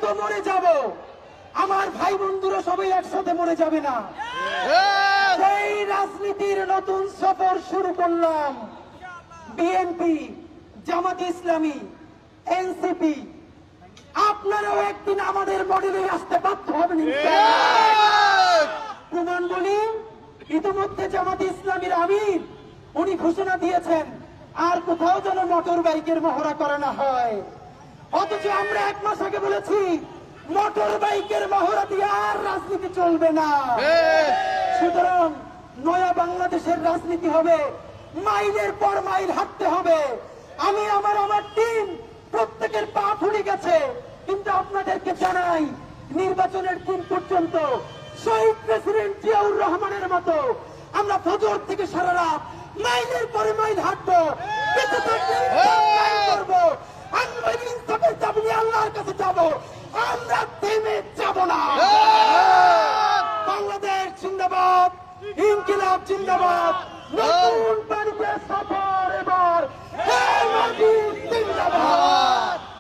তো মরে যাব, আমার ভাই বন্ধুরা সবাই একসাথে মরে যাবে না। সেই রাজনীতির নতুন সফর শুরু করলাম। বিএনপি, জামাত ইসলামী, এনসিপি, আপনারাও একদিন আমাদের মডেলে আসতে বাধ্য হবেন। প্রমাণ বলি, ইতিমধ্যে জামাত ইসলামীর আমির উনি ঘোষণা দিয়েছেন আর কোথাও যেন মোটর বাইকের মহড়া করানো হয়। অথচ আমরা 1 মাস আগে বলেছি মোটর বাইকের মহড়া দিয়ে আর রাজনীতি চলবে না। সুতরাং নয়া বাংলাদেশের রাজনীতি হবে, মাইলের পর মাইল হাঁটতে হবে। আমি আমার টিম প্রত্যেকের পা ফুলে গেছে, কিন্তু আপনাদেরকে জানাই নির্বাচনের দিন পর্যন্ত শহীদ প্রেসিডেন্ট জিয়াউর রহমানের মতো আমরা ফজর থেকে সারা রাত মাইলের পরে মাইল হাঁটবো, বেঁচে থাকলে ইনসাফ করবো, আমরা ইনসাফের দাবি নিয়ে আল্লাহর কাছে যাবো, আমরা থেমে যাব না। বাংলাদেশ জিন্দাবাদ, ইনকিলাব জিন্দাবাদ, নতুন বাড়িতে সফর।